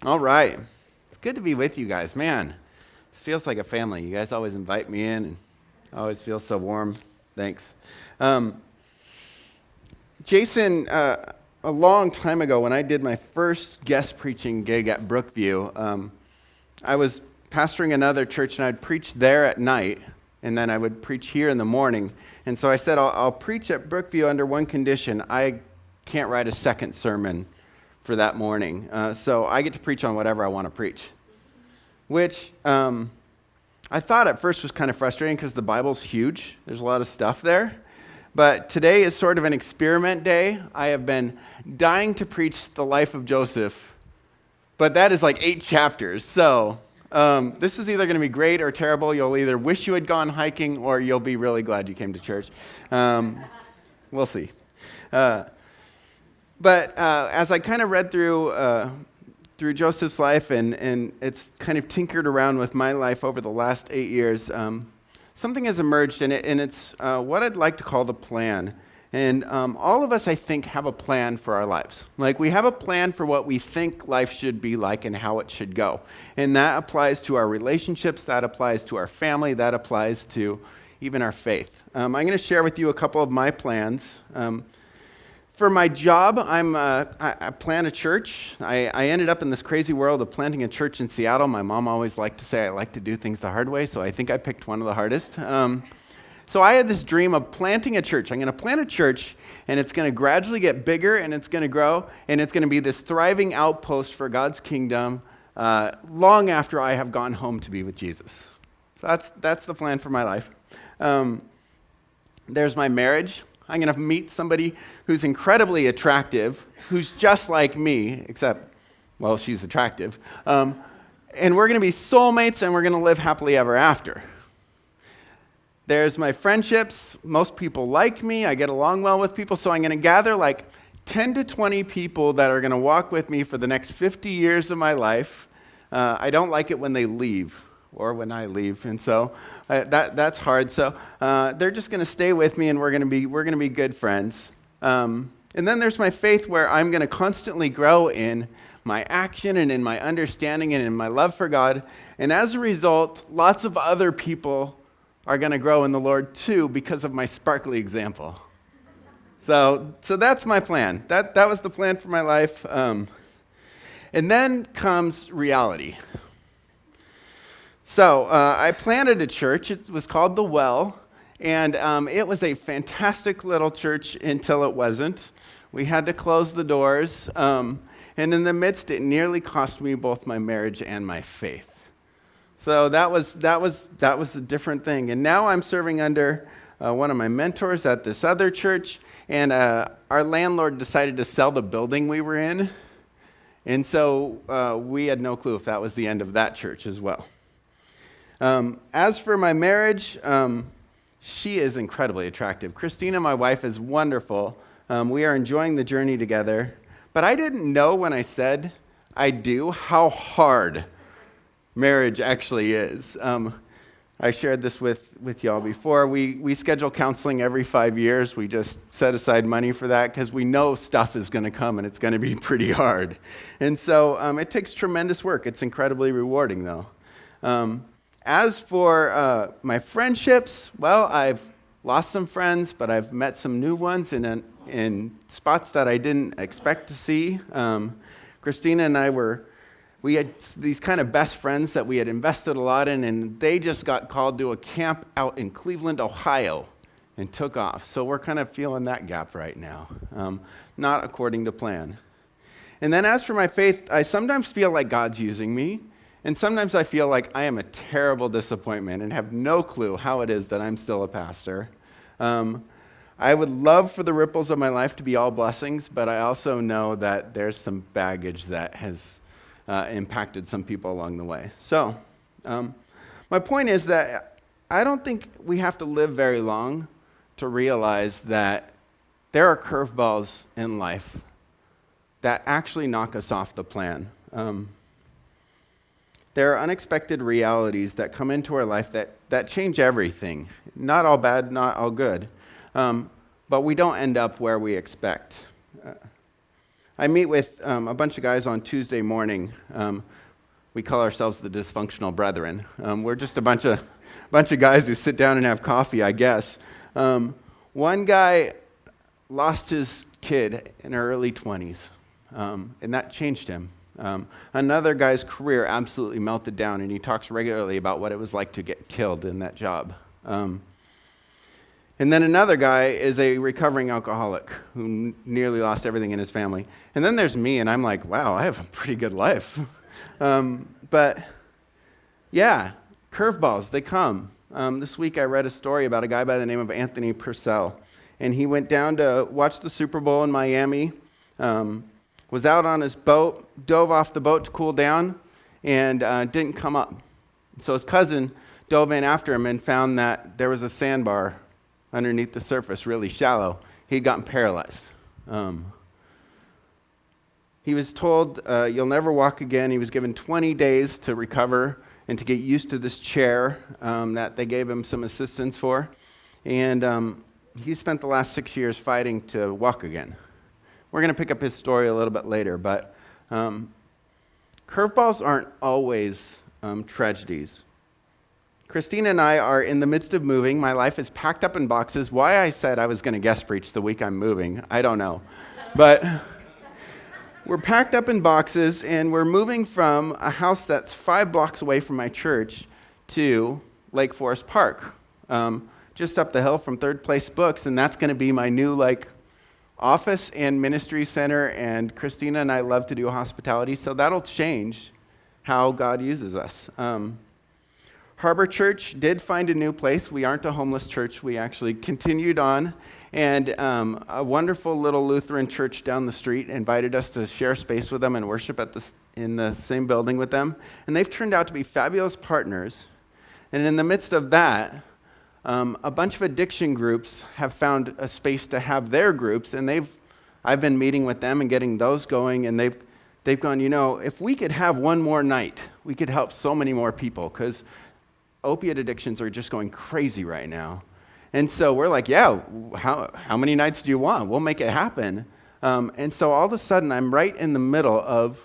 All right. It's good to be with you guys. Man, this feels like a family. You guys always invite me in, and I always feel so warm. Thanks. Jason, a long time ago when I did my first guest preaching gig at Brookview, I was pastoring another church, and I'd preach there at night, and then I would preach here in the morning. And so I said, I'll preach at Brookview under one condition. I can't write a second sermon for that morning. So I get to preach on whatever I want to preach, which I thought at first was kind of frustrating because the Bible's huge. There's a lot of stuff there. But today is sort of an experiment day. I have been dying to preach the life of Joseph, but that is like 8 chapters. So this is either going to be great or terrible. You'll either wish you had gone hiking or you'll be really glad you came to church. We'll see. But as I kind of read through Joseph's life and it's kind of tinkered around with my life over the last 8 years, something has emerged, and it's what I'd like to call the plan. And all of us, I think, have a plan for our lives. Like, we have a plan for what we think life should be like and how it should go. And that applies to our relationships, that applies to our family, that applies to even our faith. I'm going to share with you a couple of my plans. For my job, I plan a church. I ended up in this crazy world of planting a church in Seattle. My mom always liked to say I like to do things the hard way, so I think I picked one of the hardest. So I had this dream of planting a church. I'm going to plant a church, and it's going to gradually get bigger, and it's going to grow, and it's going to be this thriving outpost for God's kingdom long after I have gone home to be with Jesus. So that's the plan for my life. There's my marriage. I'm going to meet somebody who's incredibly attractive, who's just like me, except, well, she's attractive. And we're going to be soulmates, and we're going to live happily ever after. There's my friendships. Most people like me. I get along well with people, so I'm going to gather like 10 to 20 people that are going to walk with me for the next 50 years of my life. I don't like it when they leave, or when I leave, and so that's hard. So they're just going to stay with me, and we're going to be good friends. And then there's my faith, where I'm going to constantly grow in my action and in my understanding and in my love for God. And as a result, lots of other people are going to grow in the Lord too because of my sparkly example. So that's my plan. That was the plan for my life. And then comes reality. So I planted a church. It was called The Well, and it was a fantastic little church until it wasn't. We had to close the doors, and in the midst, it nearly cost me both my marriage and my faith. So that was a different thing. And now I'm serving under one of my mentors at this other church, and our landlord decided to sell the building we were in, and so we had no clue if that was the end of that church as well. As for my marriage, she is incredibly attractive. Christina, my wife, is wonderful. We are enjoying the journey together. But I didn't know when I said I do how hard marriage actually is. I shared this with y'all before. We schedule counseling every 5 years. We just set aside money for that because we know stuff is going to come and it's going to be pretty hard. And so it takes tremendous work. It's incredibly rewarding, though. As for my friendships, well, I've lost some friends, but I've met some new ones in spots that I didn't expect to see. Christina and I we had these kind of best friends that we had invested a lot in, and they just got called to a camp out in Cleveland, Ohio, and took off. So we're kind of feeling that gap right now, not according to plan. And then as for my faith, I sometimes feel like God's using me. And sometimes I feel like I am a terrible disappointment and have no clue how it is that I'm still a pastor. I would love for the ripples of my life to be all blessings, but I also know that there's some baggage that has impacted some people along the way. So my point is that I don't think we have to live very long to realize that there are curveballs in life that actually knock us off the plan. There are unexpected realities that come into our life that change everything. Not all bad, not all good. But we don't end up where we expect. I meet with a bunch of guys on Tuesday morning. We call ourselves the Dysfunctional Brethren. We're just a bunch of guys who sit down and have coffee, I guess. One guy lost his kid in her early 20s, and that changed him. Another guy's career absolutely melted down, and he talks regularly about what it was like to get killed in that job. And then another guy is a recovering alcoholic who nearly lost everything in his family. And then there's me, and I'm like, wow, I have a pretty good life. But yeah, curveballs, they come. This week I read a story about a guy by the name of Anthony Purcell. And he went down to watch the Super Bowl in Miami, was out on his boat, dove off the boat to cool down, and didn't come up. So his cousin dove in after him and found that there was a sandbar underneath the surface, really shallow. He'd gotten paralyzed. He was told, you'll never walk again. He was given 20 days to recover and to get used to this chair that they gave him some assistance for. And he spent the last 6 years fighting to walk again. We're going to pick up his story a little bit later, but curveballs aren't always tragedies. Christina and I are in the midst of moving. My life is packed up in boxes. Why I said I was going to guest preach the week I'm moving, I don't know. But we're packed up in boxes, and we're moving from a house that's 5 blocks away from my church to Lake Forest Park, just up the hill from Third Place Books, and that's going to be my new office and ministry center, and Christina and I love to do hospitality, so that'll change how God uses us. Harbor Church did find a new place. We aren't a homeless church. We actually continued on, and a wonderful little Lutheran church down the street invited us to share space with them and worship in the same building with them, and they've turned out to be fabulous partners. And in the midst of that, a bunch of addiction groups have found a space to have their groups, and I've been meeting with them and getting those going, and they've gone, if we could have one more night, we could help so many more people, because opiate addictions are just going crazy right now. And so we're like, yeah, how many nights do you want? We'll make it happen. And so all of a sudden, I'm right in the middle of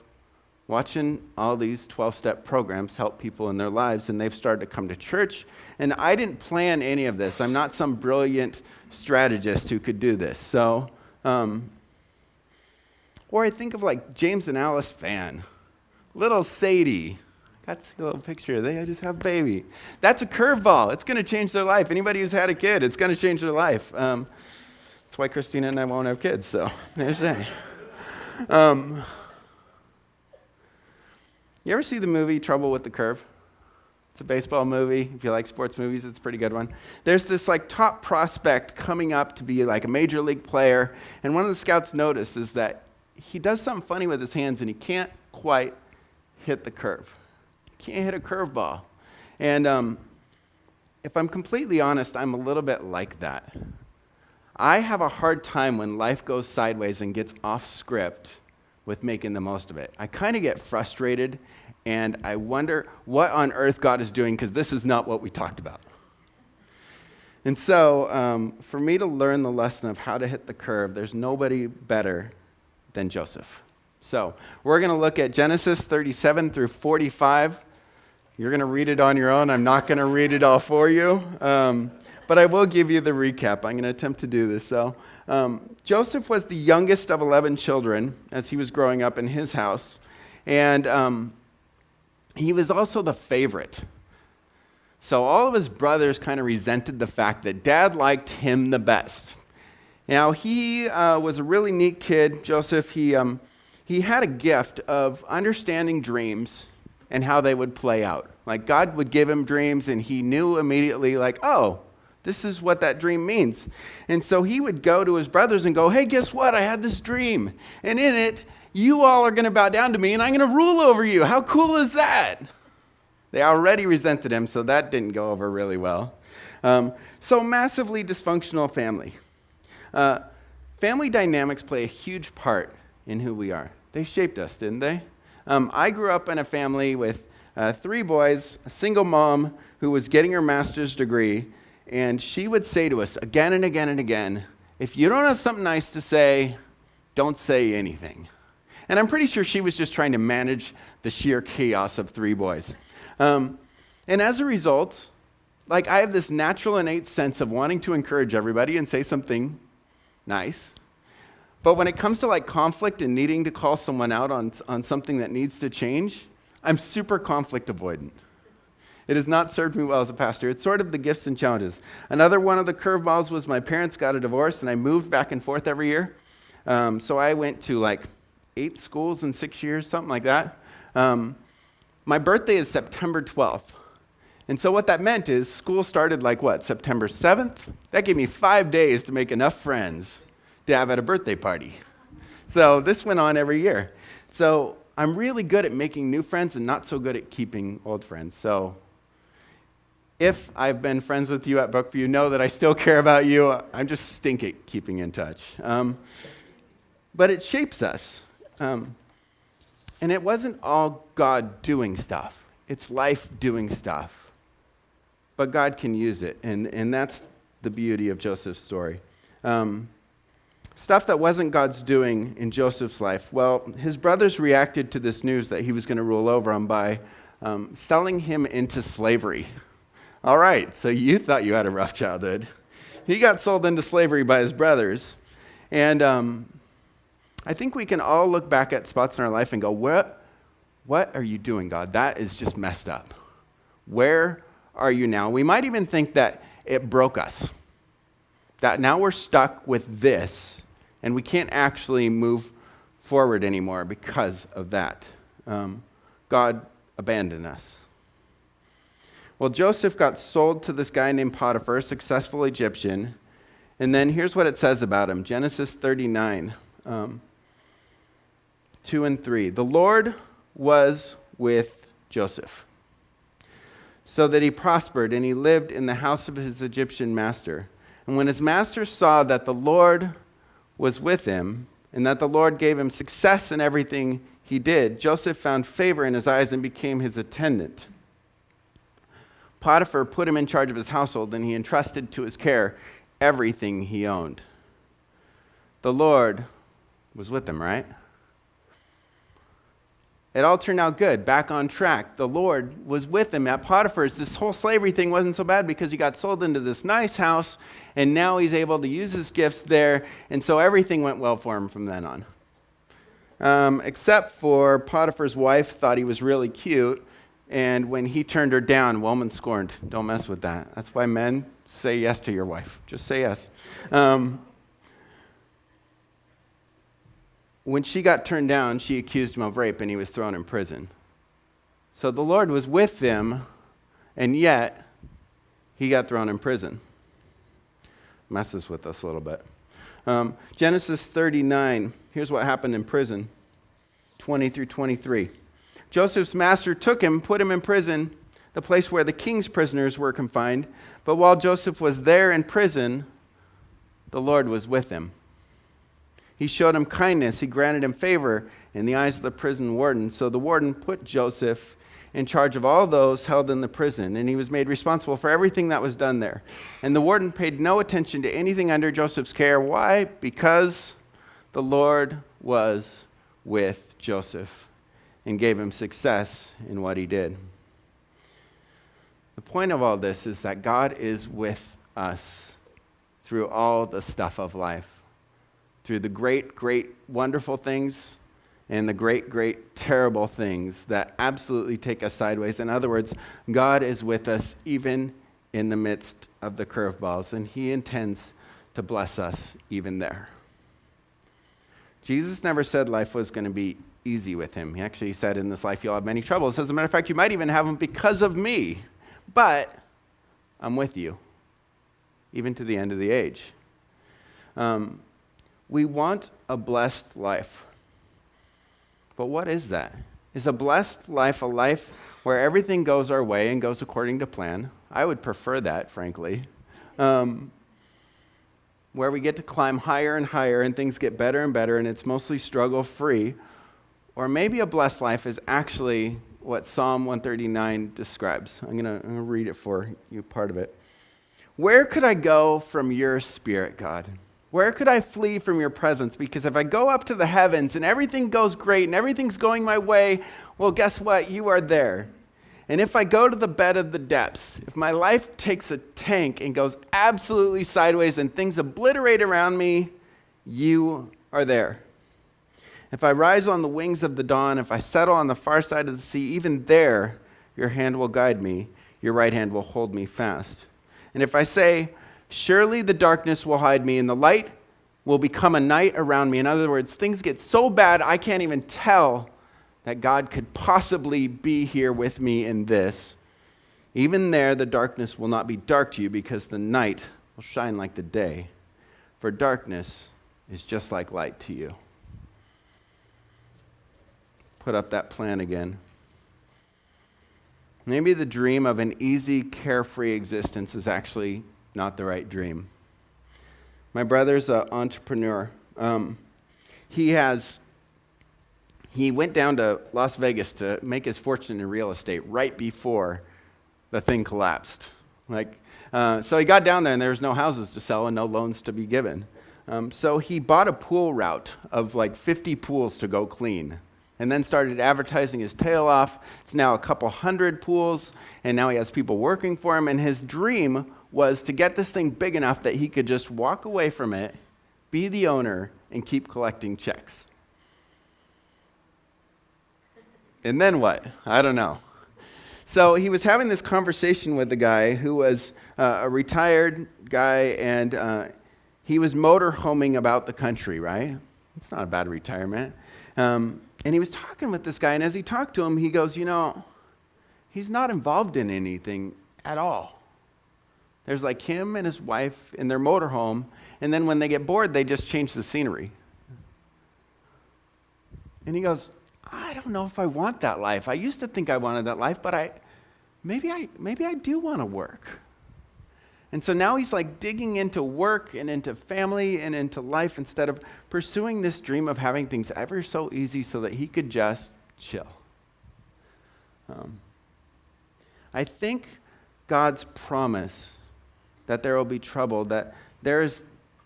watching all these 12-step programs help people in their lives, and they've started to come to church. And I didn't plan any of this. I'm not some brilliant strategist who could do this. So, or I think of James and Alice Van, little Sadie. Got to see a little picture. They just have a baby. That's a curveball. It's going to change their life. Anybody who's had a kid, it's going to change their life. That's why Christina and I won't have kids, so there's that. You ever see the movie Trouble with the Curve? It's a baseball movie. If you like sports movies, it's a pretty good one. There's this top prospect coming up to be a major league player, and one of the scouts notices that he does something funny with his hands, and he can't quite hit the curve. Can't hit a curveball. And if I'm completely honest, I'm a little bit like that. I have a hard time when life goes sideways and gets off script with making the most of it. I kind of get frustrated, and I wonder what on earth God is doing, because this is not what we talked about. And so for me to learn the lesson of how to hit the curve, there's nobody better than Joseph. So we're going to look at Genesis 37 through 45. You're going to read it on your own. I'm not going to read it all for you, but I will give you the recap. I'm going to attempt to do this. So Joseph was the youngest of 11 children as he was growing up in his house, and he was also the favorite. So all of his brothers kind of resented the fact that Dad liked him the best. Now, he was a really neat kid, Joseph. He had a gift of understanding dreams and how they would play out. God would give him dreams, and he knew immediately, oh, this is what that dream means. And so he would go to his brothers and go, hey, guess what? I had this dream. And in it, you all are going to bow down to me, and I'm going to rule over you. How cool is that? They already resented him, so that didn't go over really well. So massively dysfunctional family. Family dynamics play a huge part in who we are. They shaped us, didn't they? I grew up in a family with 3 boys, a single mom who was getting her master's degree, and she would say to us again and again and again, if you don't have something nice to say, don't say anything. And I'm pretty sure she was just trying to manage the sheer chaos of 3 boys. And as a result, like, I have this natural innate sense of wanting to encourage everybody and say something nice. But when it comes to like conflict and needing to call someone out on something that needs to change, I'm super conflict avoidant. It has not served me well as a pastor. It's sort of the gifts and challenges. Another one of the curveballs was my parents got a divorce, and I moved back and forth every year. So I went to like 8 schools in 6 years, something like that. My birthday is September 12th. And so what that meant is school started like what, September 7th? That gave me 5 days to make enough friends to have at a birthday party. So this went on every year. So I'm really good at making new friends and not so good at keeping old friends. So if I've been friends with you at Brookview, know that I still care about you. I'm just stink at keeping in touch. But it shapes us. And it wasn't all God doing stuff. It's life doing stuff. But God can use it, and that's the beauty of Joseph's story. Stuff that wasn't God's doing in Joseph's life. Well, his brothers reacted to this news that he was going to rule over them by selling him into slavery. All right, so you thought you had a rough childhood. He got sold into slavery by his brothers. And I think we can all look back at spots in our life and go, what are you doing, God? That is just messed up. Where are you now? We might even think that it broke us, that now we're stuck with this, and we can't actually move forward anymore because of that. God abandoned us. Well, Joseph got sold to this guy named Potiphar, a successful Egyptian, and then here's what it says about him. Genesis 39, 2 and 3. The Lord was with Joseph, so that he prospered, and he lived in the house of his Egyptian master. And when his master saw that the Lord was with him, and that the Lord gave him success in everything he did, Joseph found favor in his eyes and became his attendant. Potiphar put him in charge of his household, and he entrusted to his care everything he owned. The Lord was with him, right? It all turned out good, back on track. The Lord was with him at Potiphar's. This whole slavery thing wasn't so bad because he got sold into this nice house, and now he's able to use his gifts there, and so everything went well for him from then on. Except for Potiphar's wife thought he was really cute, and when he turned her down, woman scorned. Don't mess with that. That's why men say yes to your wife. Just say yes. When she got turned down, she accused him of rape, and he was thrown in prison. So the Lord was with him, and yet he got thrown in prison. Messes with us a little bit. Genesis 39, here's what happened in prison, 20 through 23. Joseph's master took him, put him in prison, the place where the king's prisoners were confined. But while Joseph was there in prison, the Lord was with him. He showed him kindness. He granted him favor in the eyes of the prison warden. So the warden put Joseph in charge of all those held in the prison, and he was made responsible for everything that was done there. And the warden paid no attention to anything under Joseph's care. Why? Because the Lord was with Joseph and gave him success in what he did. The point of all this is that God is with us through all the stuff of life. Through the great, great, wonderful things and the great, great, terrible things that absolutely take us sideways. In other words, God is with us even in the midst of the curveballs, and he intends to bless us even there. Jesus never said life was going to be easy with him. He actually said, in this life you'll have many troubles. As a matter of fact, you might even have them because of me. But I'm with you, even to the end of the age. We want a blessed life. But what is that? Is a blessed life a life where everything goes our way and goes according to plan? I would prefer that, frankly. Where we get to climb higher and higher and things get better and better and it's mostly struggle-free. Or maybe a blessed life is actually what Psalm 139 describes. I'm going to read it for you, part of it. Where could I go from your spirit, God? Where could I flee from your presence? Because if I go up to the heavens and everything goes great and everything's going my way, well, guess what? You are there. And if I go to the bed of the depths, if my life takes a tank and goes absolutely sideways and things obliterate around me, you are there. If I rise on the wings of the dawn, if I settle on the far side of the sea, even there your hand will guide me, your right hand will hold me fast. And if I say, surely the darkness will hide me and the light will become a night around me. In other words, things get so bad I can't even tell that God could possibly be here with me in this. Even there, the darkness will not be dark to you because the night will shine like the day. For darkness is just like light to you. Put up that plan again. Maybe the dream of an easy, carefree existence is actually not the right dream. My brother's an entrepreneur. He went down to Las Vegas to make his fortune in real estate right before the thing collapsed. So he got down there and there was no houses to sell and no loans to be given. So he bought a pool route of 50 pools to go clean and then started advertising his tail off. It's now a couple hundred pools and now he has people working for him. And his dream was to get this thing big enough that he could just walk away from it, be the owner, and keep collecting checks. And then what? I don't know. So he was having this conversation with the guy who was a retired guy, and he was motorhoming about the country, right? It's not a bad retirement. And he was talking with this guy, and as he talked to him, he goes, he's not involved in anything at all. There's him and his wife in their motorhome, and then when they get bored, they just change the scenery. And he goes, I don't know if I want that life. I used to think I wanted that life, but maybe I do want to work. And so now he's digging into work and into family and into life instead of pursuing this dream of having things ever so easy so that he could just chill. I think God's promise that there will be trouble, that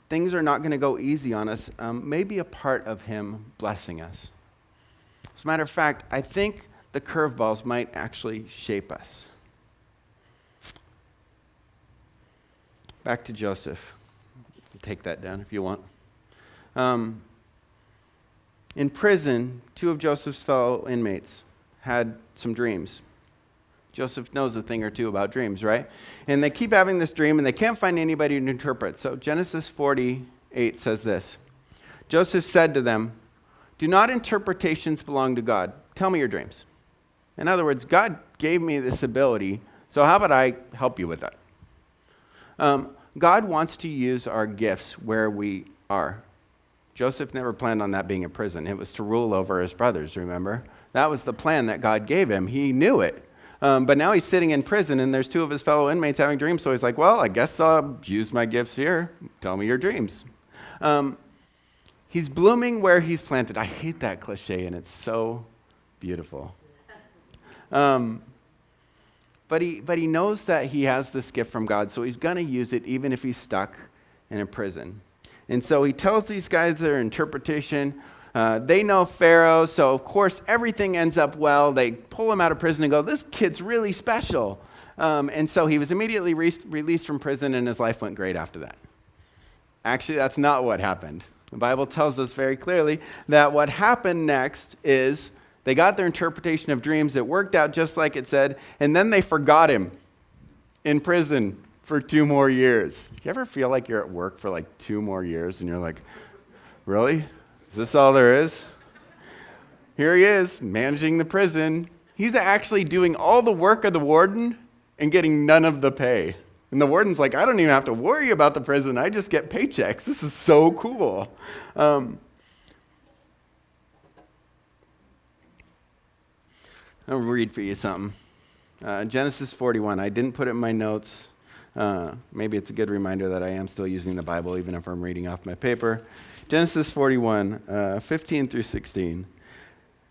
things are not going to go easy on us, may be a part of him blessing us. As a matter of fact, I think the curveballs might actually shape us. Back to Joseph. Take that down if you want. In prison, 2 of Joseph's fellow inmates had some dreams. Joseph knows a thing or two about dreams, right? And they keep having this dream, and they can't find anybody to interpret. So Genesis 48 says this. Joseph said to them, do not interpretations belong to God? Tell me your dreams. In other words, God gave me this ability, so how about I help you with that? God wants to use our gifts where we are. Joseph never planned on that being a prison. It was to rule over his brothers, remember? That was the plan that God gave him. He knew it. But now he's sitting in prison, and there's 2 of his fellow inmates having dreams, so he's like, well, I guess I'll use my gifts here. Tell me your dreams. He's blooming where he's planted. I hate that cliche, and it's so beautiful. But he knows that he has this gift from God, so he's going to use it even if he's stuck in a prison. And so he tells these guys their interpretation. They know Pharaoh, so of course everything ends up well. They pull him out of prison and go, this kid's really special. And so he was immediately released from prison, and his life went great after that. Actually, that's not what happened. The Bible tells us very clearly that what happened next is they got their interpretation of dreams. It worked out just like it said, and then they forgot him in prison for 2 more years. You ever feel like you're at work for 2 more years and you're like, really? Is this all there is? Here he is, managing the prison. He's actually doing all the work of the warden and getting none of the pay. And the warden's like, I don't even have to worry about the prison. I just get paychecks. This is so cool. I'll read for you something. Genesis 41. I didn't put it in my notes. Maybe it's a good reminder that I am still using the Bible, even if I'm reading off my paper. Genesis 41, 15 through 16.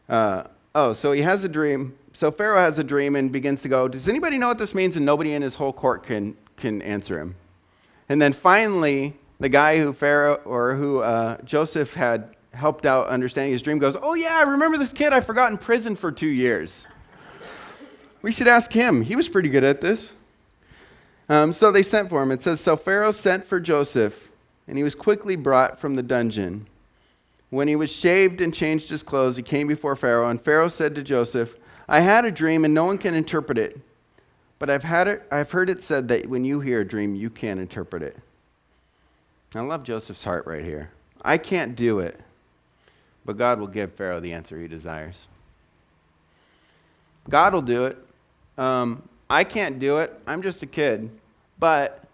So he has a dream. So Pharaoh has a dream and begins to go, does anybody know what this means? And nobody in his whole court can answer him. And then finally, the guy who Joseph had helped out understanding his dream goes, "Oh yeah, I remember this kid I forgot in prison for 2 years. We should ask him. He was pretty good at this." So they sent for him. It says, "So Pharaoh sent for Joseph, and he was quickly brought from the dungeon. When he was shaved and changed his clothes, he came before Pharaoh, and Pharaoh said to Joseph, 'I had a dream, and no one can interpret it. But I've heard it said that when you hear a dream, you can't interpret it.'" I love Joseph's heart right here. I can't do it, but God will give Pharaoh the answer he desires. God will do it. I can't do it. I'm just a kid, but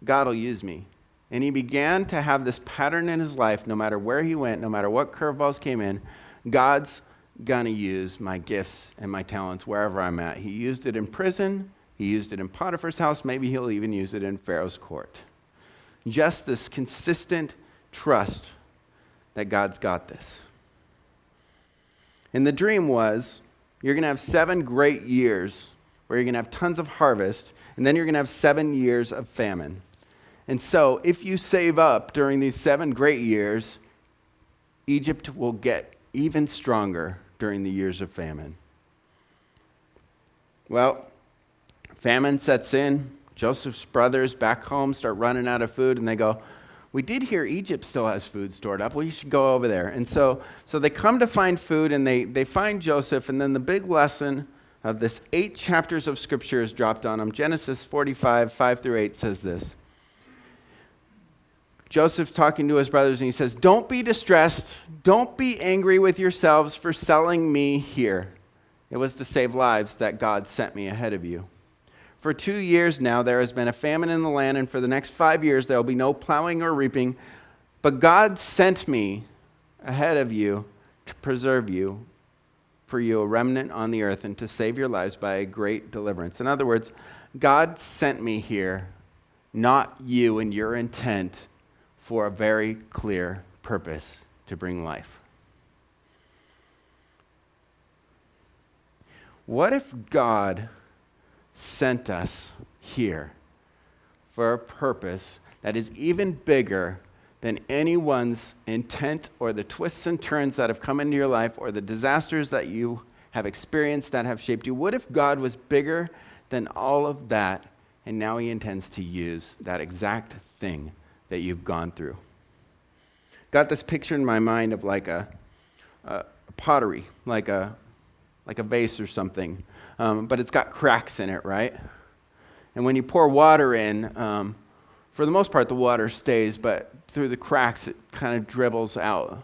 God will use me. And he began to have this pattern in his life. No matter where he went, no matter what curveballs came in, God's gonna use my gifts and my talents wherever I'm at. He used it in prison. He used it in Potiphar's house. Maybe he'll even use it in Pharaoh's court. Just this consistent trust that God's got this. And the dream was, you're going to have 7 great years where you're going to have tons of harvest, and then you're going to have 7 years of famine. And so if you save up during these 7 great years, Egypt will get even stronger during the years of famine. Well, famine sets in. Joseph's brothers back home start running out of food, and they go, "We did hear Egypt still has food stored up. We should go over there." And so they come to find food, and they find Joseph, and then the big lesson of this 8 chapters of Scripture is dropped on them. Genesis 45, 5 through 8 says this. Joseph's talking to his brothers, and he says, "Don't be distressed. Don't be angry with yourselves for selling me here. It was to save lives that God sent me ahead of you. For 2 years now there has been a famine in the land, and for the next 5 years there will be no plowing or reaping. But God sent me ahead of you to preserve you, for you a remnant on the earth, and to save your lives by a great deliverance." In other words, God sent me here, not you and your intent, for a very clear purpose to bring life. What if God sent us here for a purpose that is even bigger than anyone's intent, or the twists and turns that have come into your life, or the disasters that you have experienced that have shaped you? What if God was bigger than all of that, and now he intends to use that exact thing that you've gone through? Got this picture in my mind of like a pottery, like a vase or something, but it's got cracks in it, right? And when you pour water in, for the most part the water stays, but through the cracks it kind of dribbles out.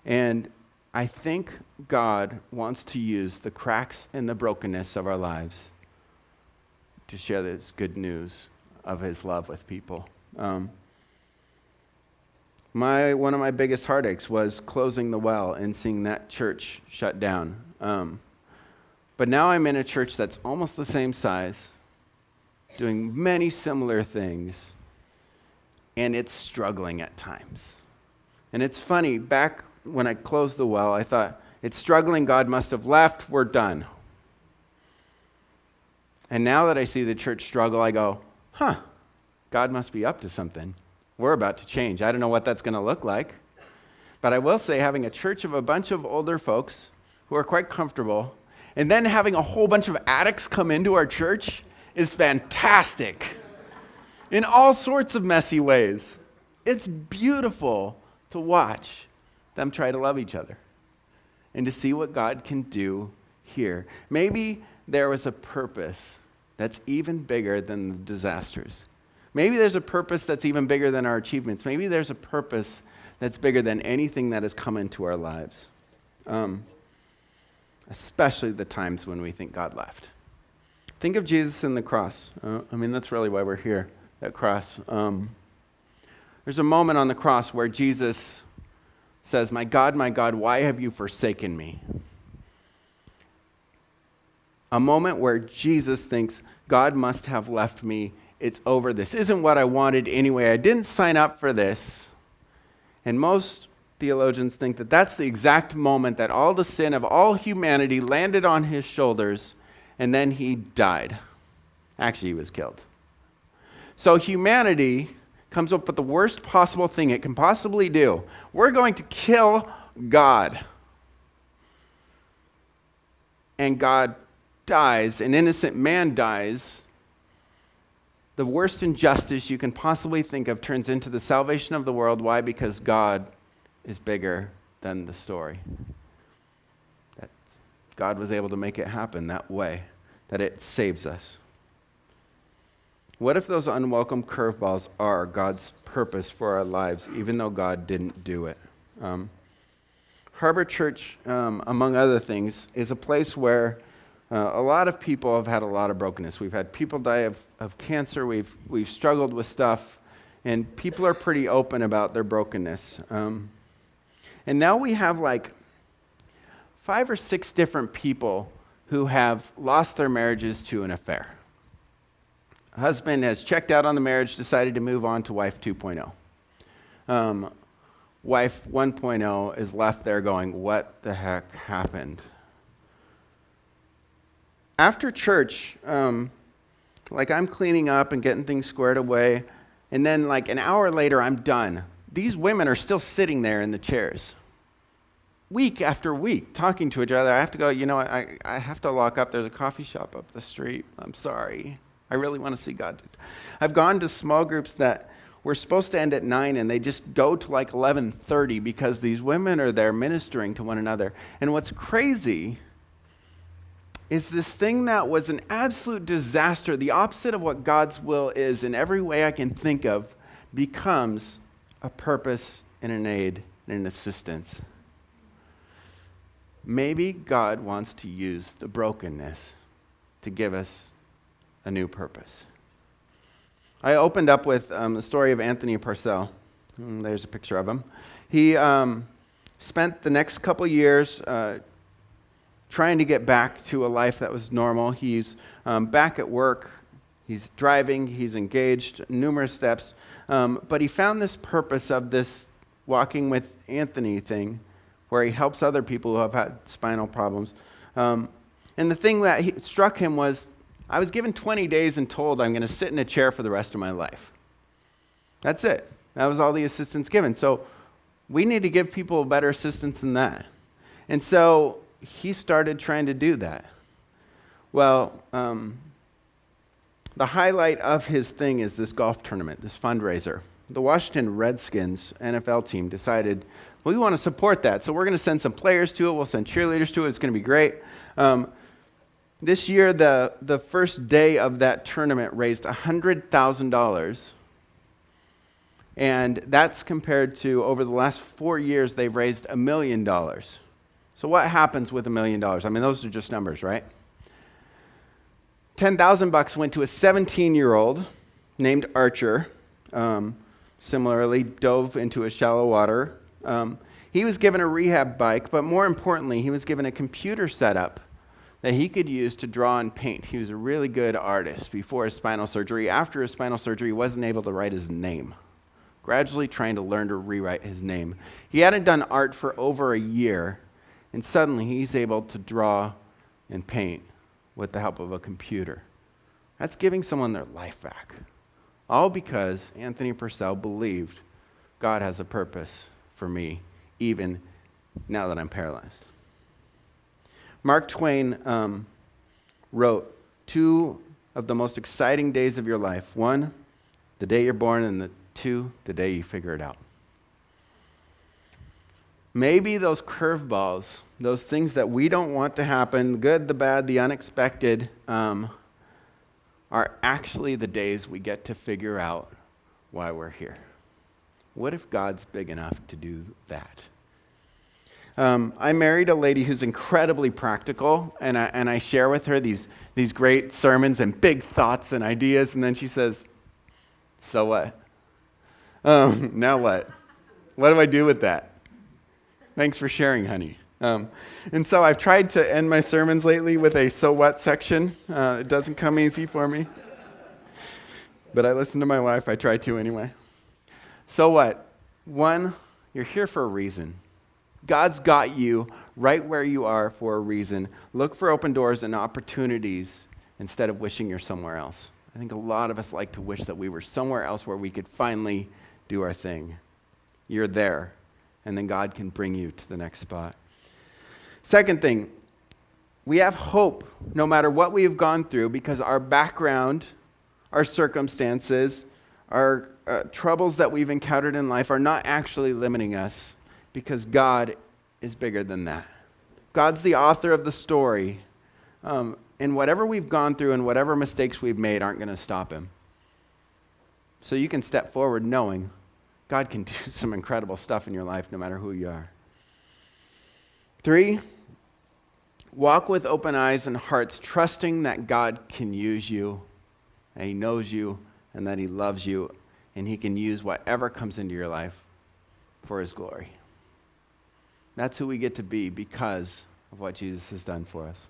And I think God wants to use the cracks and the brokenness of our lives to share this good news of his love with people. One of my biggest heartaches was closing the well and seeing that church shut down. But now I'm in a church that's almost the same size, doing many similar things, and it's struggling at times. And it's funny, back when I closed the well, I thought, it's struggling, God must have left, we're done. And now that I see the church struggle, I go, God must be up to something. We're about to change. I don't know what that's going to look like. But I will say, having a church of a bunch of older folks who are quite comfortable, and then having a whole bunch of addicts come into our church is fantastic in all sorts of messy ways. It's beautiful to watch them try to love each other and to see what God can do here. Maybe there was a purpose that's even bigger than the disasters. Maybe there's a purpose that's even bigger than our achievements. Maybe there's a purpose that's bigger than anything that has come into our lives. Especially the times when we think God left. Think of Jesus and the cross. That's really why we're here, that cross. There's a moment on the cross where Jesus says, my God, why have you forsaken me?" A moment where Jesus thinks, God must have left me. It's over. This isn't what I wanted anyway. I didn't sign up for this. And most theologians think that that's the exact moment that all the sin of all humanity landed on his shoulders, and then he died. Actually, he was killed. So humanity comes up with the worst possible thing it can possibly do. We're going to kill God. And God dies, an innocent man dies. The worst injustice you can possibly think of turns into the salvation of the world. Why? Because God is bigger than the story. That God was able to make it happen that way, that it saves us. What if those unwelcome curveballs are God's purpose for our lives, even though God didn't do it? Harbor Church, among other things, is a place where a lot of people have had a lot of brokenness. We've had people die of cancer. We've struggled with stuff, and people are pretty open about their brokenness. And now we have like 5 or 6 different people who have lost their marriages to an affair. A husband has checked out on the marriage, decided to move on to wife 2.0. Wife 1.0 is left there going, what the heck happened? After church, like I'm cleaning up and getting things squared away, and then like an hour later, I'm done. These women are still sitting there in the chairs, week after week, talking to each other. I have to go, I have to lock up. There's a coffee shop up the street. I'm sorry. I really want to see God. I've gone to small groups that were supposed to end at 9, and they just go to like 11:30 because these women are there ministering to one another. And what's crazy is this thing that was an absolute disaster, the opposite of what God's will is in every way I can think of, becomes a purpose and an aid and an assistance. Maybe God wants to use the brokenness to give us a new purpose. I opened up with the story of Anthony Purcell. There's a picture of him. He spent the next couple years trying to get back to a life that was normal. He's back at work. He's driving. He's engaged, numerous steps. But he found this purpose of this walking with Anthony thing where he helps other people who have had spinal problems. And the thing that struck him was, I was given 20 days and told I'm going to sit in a chair for the rest of my life. That's it. That was all the assistance given. So we need to give people better assistance than that. And so he started trying to do that. Well, the highlight of his thing is this golf tournament, this fundraiser. The Washington Redskins NFL team decided, well, we want to support that, so we're going to send some players to it. We'll send cheerleaders to it. It's going to be great. This year, the first day of that tournament raised $100,000. And that's compared to, over the last 4 years, they've raised $1 million. So what happens with $1 million? I mean, those are just numbers, right? $10,000 went to a 17-year-old named Archer. Similarly, dove into a shallow water. He was given a rehab bike, but more importantly, he was given a computer setup that he could use to draw and paint. He was a really good artist before his spinal surgery. After his spinal surgery, he wasn't able to write his name. Gradually trying to learn to rewrite his name. He hadn't done art for over a year, and suddenly he's able to draw and paint with the help of a computer. That's giving someone their life back. All because Anthony Purcell believed God has a purpose for me, even now that I'm paralyzed. Mark Twain wrote 2 of the most exciting days of your life. 1, the day you're born, and 2, the day you figure it out. Maybe those curveballs, those things that we don't want to happen, the good, the bad, the unexpected, are actually the days we get to figure out why we're here. What if God's big enough to do that? I married a lady who's incredibly practical, and I share with her these great sermons and big thoughts and ideas, and then she says, so what? Now what? What do I do with that? Thanks for sharing, honey. And so I've tried to end my sermons lately with a so what section. It doesn't come easy for me. But I listen to my wife. I try to anyway. So what? 1, you're here for a reason. God's got you right where you are for a reason. Look for open doors and opportunities instead of wishing you're somewhere else. I think a lot of us like to wish that we were somewhere else where we could finally do our thing. You're there, and then God can bring you to the next spot. Second thing, we have hope no matter what we've gone through because our background, our circumstances, our troubles that we've encountered in life are not actually limiting us because God is bigger than that. God's the author of the story, and whatever we've gone through and whatever mistakes we've made aren't going to stop him. So you can step forward knowing God can do some incredible stuff in your life no matter who you are. 3, walk with open eyes and hearts, trusting that God can use you, that he knows you, and that he loves you, and he can use whatever comes into your life for his glory. That's who we get to be because of what Jesus has done for us.